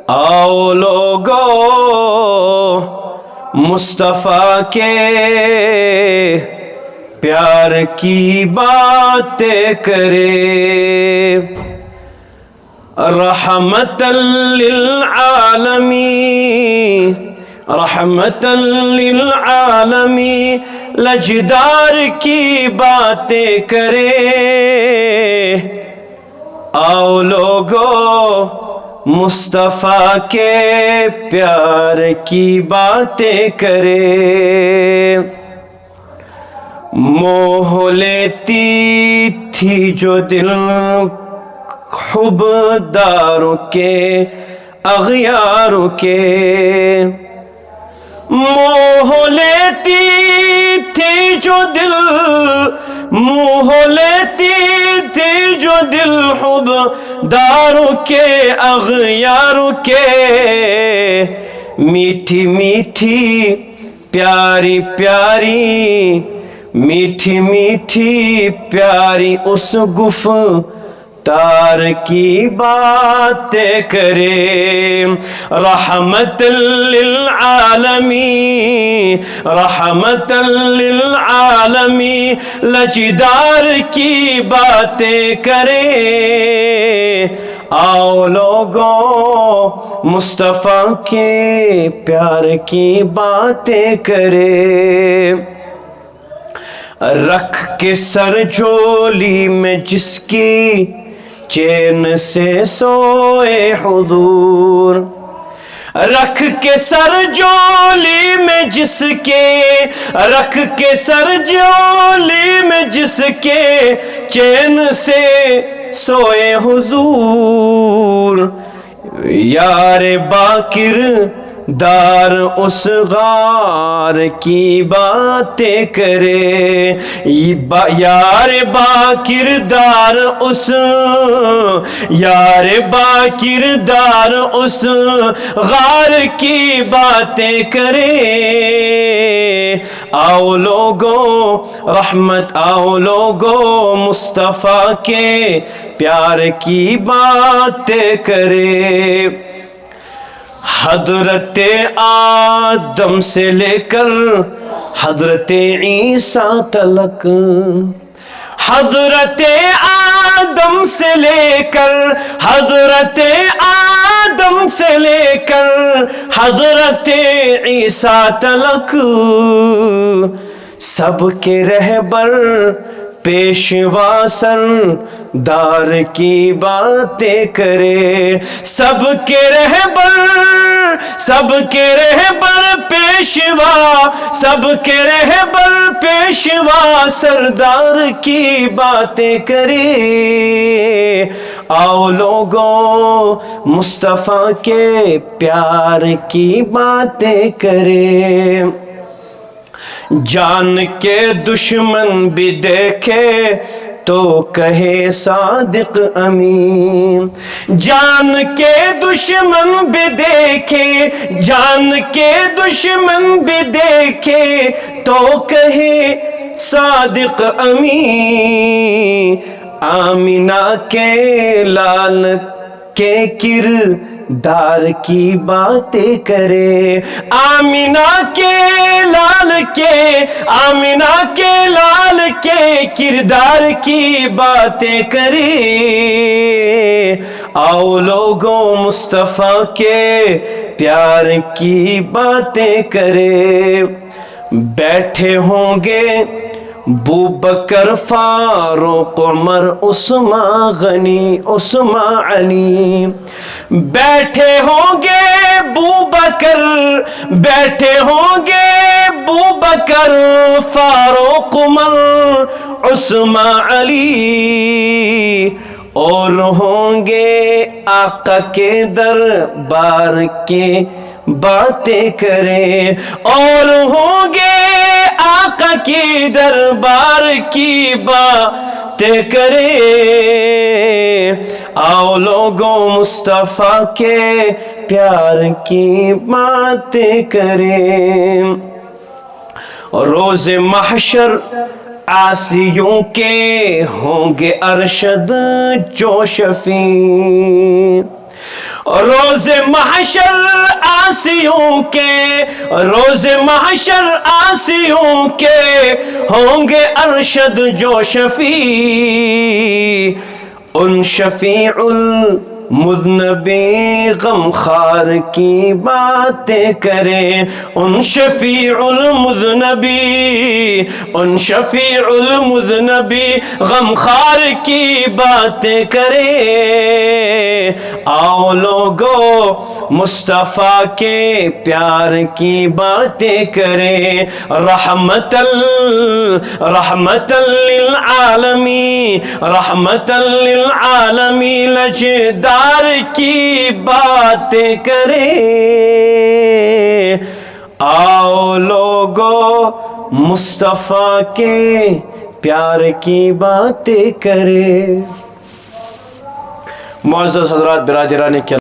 آؤ لوگو مصطفیٰ کے پیار کی باتیں کرے، رحمت للعالمین رحمت للعالمین لجدار کی باتیں کرے۔ آؤ لوگو مصطفیٰ کے پیار کی باتیں کرے، موہ لیتی تھی جو دل حبداروں کے اغیاروں کے، موہ لیتی تھی جو دل موہ لیتی تھی جو دل حبداروں کے اغیاروں کے، میٹھی میٹھی پیاری پیاری میٹھی میٹھی پیاری اس گفتار کی باتیں کرے، رحمت للعالمین رحمت للعالمین لجدار کی باتیں کرے۔ آؤ لوگوں مصطفیٰ کے پیار کی باتیں کرے، رکھ کے سر جولی میں جس کی چین سے سوئے حضور، رکھ کے سر جولی میں جس کے رکھ کے سر جولی میں جس کے چین سے سوئے حضور، یار باکر دار اس غار کی باتیں کرے، یار باکر دار اس غار کی باتیں کرے۔ آؤ لوگوں رحمت آؤ لوگوں مصطفیٰ کے پیار کی باتیں کرے، حضرت آدم سے لے کر حضرت عیسیٰ تلک، حضرت آدم سے لے کر حضرت آدم سے لے کر حضرت عیسیٰ تلک، سب کے رہبر پیشوا سردار کی باتیں کرے، سب کے رہبر پیشوا سردار کی باتیں کرے۔ آؤ لوگوں مصطفیٰ کے پیار کی باتیں کرے، جان کے دشمن بھی دیکھے تو کہے صادق امین، جان کے دشمن بھی دیکھے جان کے دشمن بھی دیکھے تو کہے صادق امین، آمینہ کے لال کے کردار کی باتیں کرے، آمینہ کے لال کے کردار کی باتیں کرے۔ آؤ لوگوں مصطفیٰ کے پیار کی باتیں کرے، بیٹھے ہوں گے بوبکر فاروق عمر عثمان غنی عثمان علی، بیٹھے ہوں گے بوبکر فاروق عمر عثمان علی، اور ہوں گے آقا کے دربار کے باتیں کریں، اور ہوں گے آقا کی دربار کی باتیں کریں۔ آؤ لوگوں مصطفیٰ کے پیار کی باتیں کریں، روز محشر عاصیوں کے ہوں گے ارشد جو شفیع، روز محشر آسیوں کے، روز محشر آسیوں کے ہوں گے ارشد جو شفیع، ان شفیع المذنبی غمخوار کی باتیں کریں، ان شفیع المذنبی، ان شفیع المذنبی غمخوار کی باتیں کریں۔ آؤ لوگو مصطفیٰ کے پیار کی باتیں کریں، رحمت للعالمین، رحمت للعالمین لجدار کی باتیں کریں۔ آؤ لوگو مصطفیٰ کے پیار کی باتیں کریں۔ معزز حضرات، برادران کیا